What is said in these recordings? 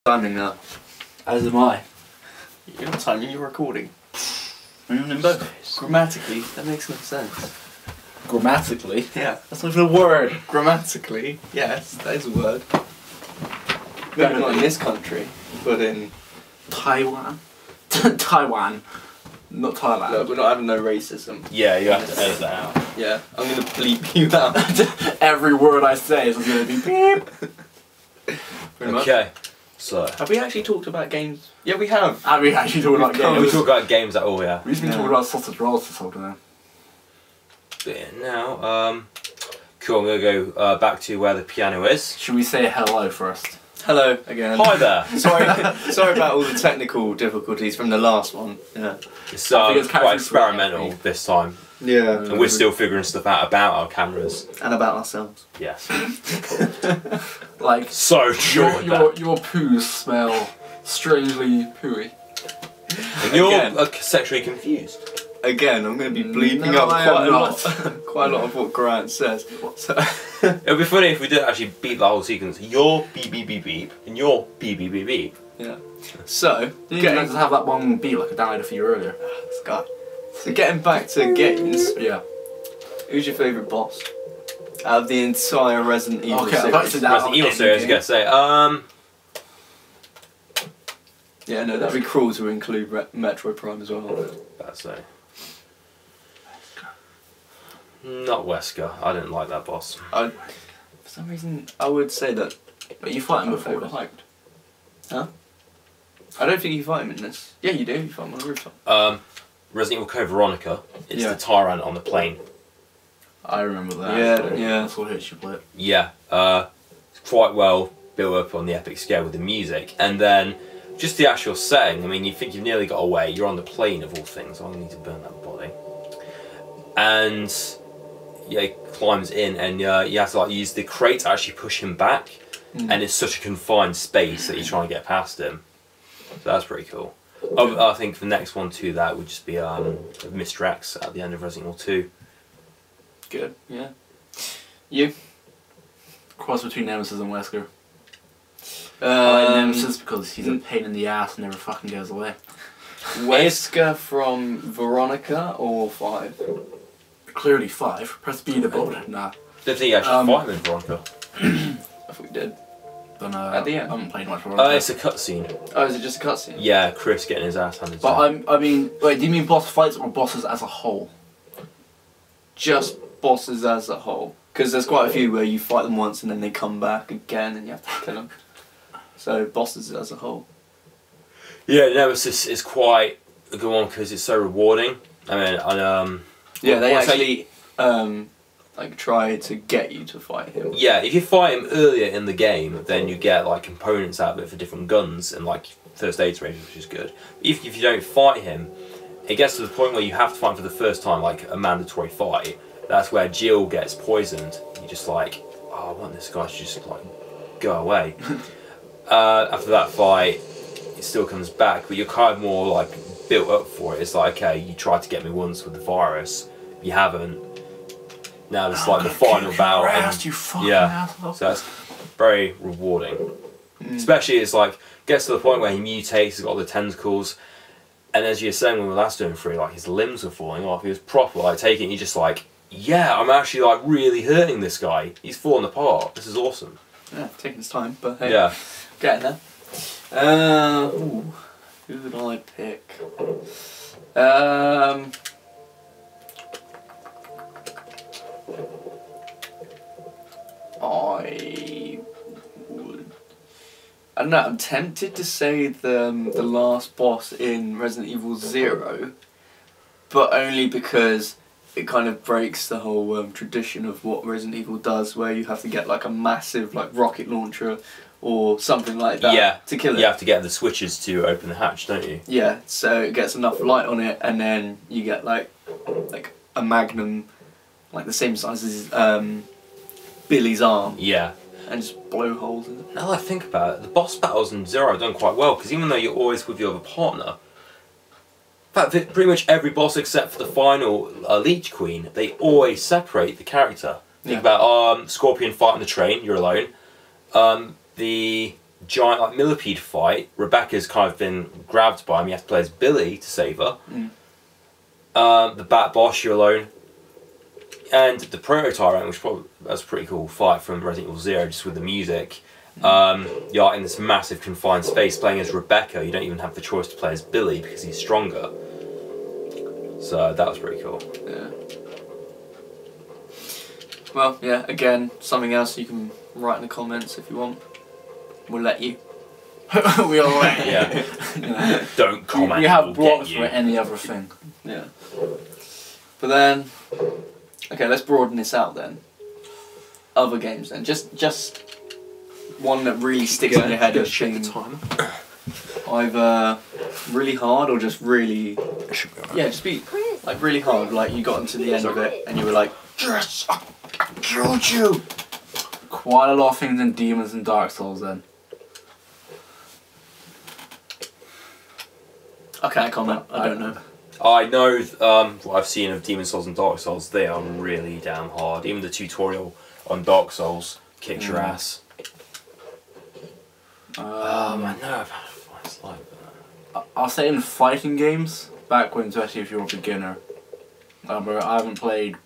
Timing now. As am I. You're not timing, you're recording. In both. Grammatically, that makes no sense. Grammatically? Yeah. That's not even a word. Grammatically, yes, that is a word. Maybe not in this country, but in Taiwan. Taiwan. Not Thailand. Look, we're not having no racism. Yeah, you have to edit that out. Yeah, I'm gonna bleep you out. Every word I say is gonna be beep. Okay, so. Have we actually talked about games? Yeah, we have. Have we actually talked about Yeah, we games? talk about games at all, yeah. We've just been talking about sausage rolls this whole time. But yeah, now, cool, I'm gonna go back to where the piano is. Should we say hello first? Hello again. Hi there! Sorry about all the technical difficulties from the last one. Yeah. It's experimental quite experimental this time. Yeah. And we're still figuring stuff out about our cameras. And about ourselves. Yes. Like, So true. your poos smell strangely pooey. And you're Again. sexually confused. Again, I'm going to be bleeping No, up I quite am a not. lot. Quite a lot of what Grant says. So It would be funny if we did actually beat the whole sequence. Your beep beep beep beep and your beep beep beep beep. yeah. So Didn't you just have that one beat like I downloaded for you earlier? Scott. So getting back to games, Yeah. who's your favourite boss out of the entire Resident Evil Okay, series? I'd like to say that. Resident Evil series, I gotta say. Yeah, no, that'd be cruel to include Metroid Prime as well. That's say. Not Wesker. I didn't like that boss. For some reason, I would say that. But you fight him I'm before. overhyped. Huh? I don't think you fight him in this. Yeah, you do. You fight him on the rooftop. Resident Evil Code Veronica is Yeah. the tyrant on the plane. I remember that. Yeah, actually. yeah. That's what hits you play it. Yeah, it's quite well built up on the epic scale with the music, and then just the actual setting. I mean, you think you've nearly got away. You're on the plane of all things. I need to burn that body. And yeah, he climbs in, and you have to like use the crate to actually push him back. And it's such a confined space that you're trying to get past him. So that's pretty cool. I think the next one to that would just be Mr. X at the end of Resident Evil 2. Good. Yeah. You? Cross between Nemesis and Wesker. I like Nemesis because he's a mm. pain in the ass and never fucking goes away. Wesker from Veronica or 5? Clearly 5. Press B to vote. Nah. Don't think you actually fight him in Veronica. I thought we did. Don't know. At the end? I haven't played much Veronica. It's a cutscene. Oh, is it just a cutscene? Yeah, Chris getting his ass handed to But him. I mean, wait, do you mean boss fights or bosses as a whole? Just bosses as a whole. Because there's quite a few where you fight them once and then they come back again and you have to kill them. So bosses as a whole. Yeah, Nemesis is quite a good one because it's so rewarding. I mean, and, Yeah, they what's that- actually like try to get you to fight him. Yeah, if you fight him earlier in the game, then you get like components out of it for different guns and like first aid ranges, which is good. If you don't fight him, it gets to the point where you have to fight him for the first time, like a mandatory fight. That's where Jill gets poisoned. You're just like, oh, I want this guy to just like go away. After that fight, it still comes back, but you're kind of more like built up for it. It's like, okay, you tried to get me once with the virus, you haven't. Now it's like the final battle. Yeah, so that's very rewarding. Especially it's like gets to the point where he mutates, he's got all the tentacles, and as you're saying when we were last doing 3, like his limbs were falling off. He was proper like taking it. You're just like, yeah, I'm actually like really hurting this guy. He's falling apart. This is awesome. Yeah, taking his time, but hey, Yeah. getting there. Ooh, who would I pick? I don't know, I'm tempted to say the last boss in Resident Evil 0, but only because it kind of breaks the whole tradition of what Resident Evil does, where you have to get like a massive like rocket launcher or something like that to kill it. You have to get the switches to open the hatch, don't you? Yeah, so it gets enough light on it, and then you get like a magnum, like the same size as Billy's arm. Yeah. And just blow holes in it. Now that I think about it, the boss battles in Zero are done quite well, because even though you're always with your other partner, in fact, pretty much every boss except for the final Leech Queen, they always separate the character. Think about Scorpion fighting the train, you're alone. The giant like millipede fight. Rebecca's kind of been grabbed by him. You have to play as Billy to save her. The Bat Boss, you're alone. And the Proto Tyrant, which probably that's a pretty cool fight from Resident Evil 0, just with the music. You're in this massive confined space playing as Rebecca. You don't even have the choice to play as Billy because he's stronger. So that was pretty cool. Yeah. Well, yeah, again, something else you can write in the comments if you want. We'll let you. We all let you. Yeah. Don't comment. We have we'll blocks get for you. any other thing. Yeah. But then, okay, let's broaden this out then. Other games then. Just one that really sticks in your head as being either really hard or just really... Yeah, just be like really hard. Like you got into the end of it and you were like, yes, I killed you. Quite a lot of things in Demons and Dark Souls then. I can't comment. I don't know. I know what I've seen of Demon Souls and Dark Souls, they are really damn hard. Even the tutorial on Dark Souls kicks your ass. I know I've had fights like that. I'll say in fighting games, back when, especially if you're a beginner, I haven't played...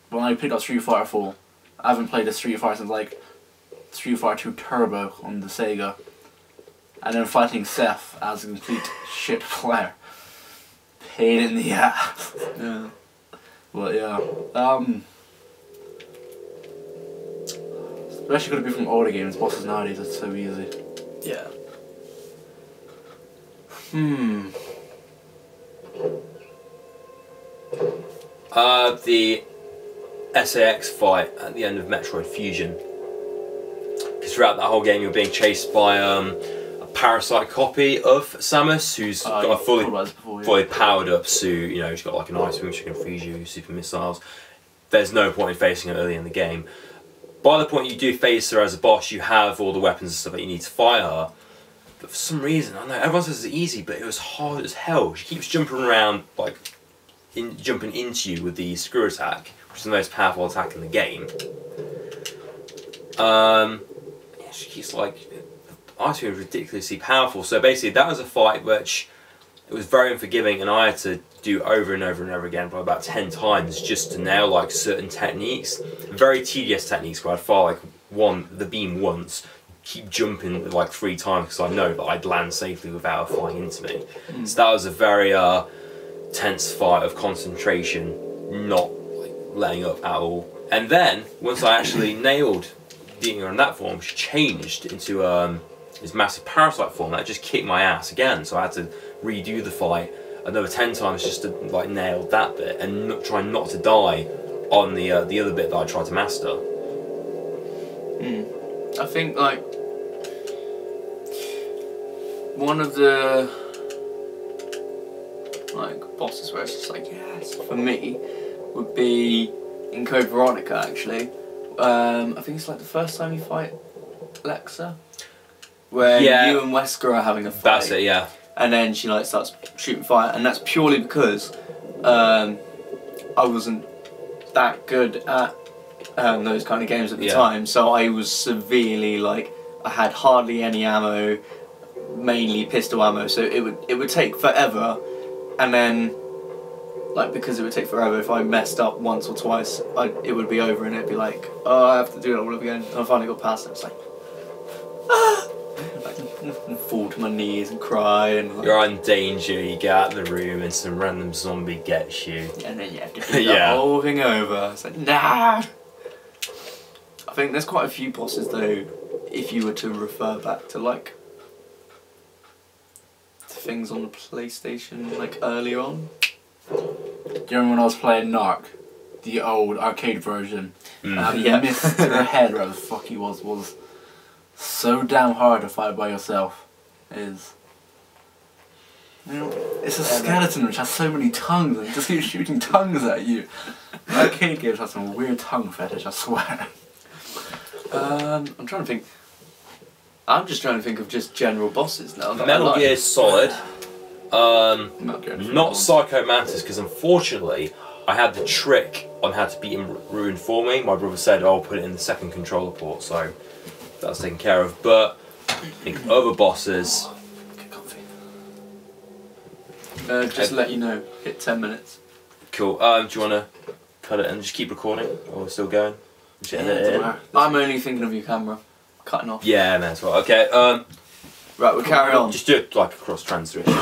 When I picked up Street Fighter 4, I haven't played a Street Fighter since like Street Fighter 2 Turbo on the Sega. And then fighting Seth as a complete shit player. Pain in the ass. Yeah. But yeah, especially gonna be from older games, bosses nowadays are so easy. Yeah. The SAX fight at the end of Metroid Fusion. Because throughout that whole game you're being chased by a parasite copy of Samus who's got a fully powered up suit, you know, she's got like an ice boom, she can freeze you, super missiles. There's no point in facing her early in the game. By the point you do face her as a boss, you have all the weapons and stuff that you need to fight her. But for some reason, I don't know, everyone says it's easy, but it was hard as hell. She keeps jumping around, like, jumping into you with the screw attack, which is the most powerful attack in the game. Yeah, she keeps, like, the ice beam is ridiculously powerful. So basically, that was a fight which it was very unforgiving, and I had to do over and over and over again for about 10 times just to nail like certain techniques. Very tedious techniques where I'd fire like the beam once, keep jumping like 3 times because I know that I'd land safely without her flying into me. So that was a very tense fight of concentration, not like letting up at all. And then once I actually nailed beating her in that form, she changed into this massive parasite form that just kicked my ass again. So I had to redo the fight another 10 times just to like nail that bit and try not to die on the other bit that I tried to master. I think like one of the like bosses where it's just like yes for me would be in Code Veronica actually. I think it's like the first time you fight Lexa, where you and Wesker are having a fight. That's it, yeah. And then she like starts shooting fire, and that's purely because I wasn't that good at those kind of games at the time, so I was severely like I had hardly any ammo, mainly pistol ammo, so it would take forever, and then like because it would take forever if I messed up once or twice, it would be over and it'd be like oh I have to do it all over again. And I finally got past it. It's like fall to my knees and cry and like, you're in danger, you get out of the room and some random zombie gets you. And then you have to do the whole thing over. It's like, nah! I think there's quite a few bosses though, if you were to refer back to like things on the PlayStation like earlier on. Do you remember when I was playing Narc? The old arcade version? Mr. Head, wherever the fuck he was so damn hard to fight by yourself. It's a skeleton which has so many tongues and it just keeps shooting tongues at you. Arcade games have some weird tongue fetish, I swear. I'm trying to think. I'm just trying to think of just general bosses now. Metal Gear Solid. Not Not Psycho Mantis, because unfortunately I had the trick on how to beat him ruined for me. My brother said, "Oh, put it in the second controller port," so that's taken care of. But think other bosses. Get comfy. Just let you know, hit 10 minutes. Cool. Do you want to cut it and just keep recording, or we're still going? Just edit it in? I'm only thinking of your camera. Cutting off. Yeah, man. As well. Okay. Right, we'll carry on. Just do it like a cross translation.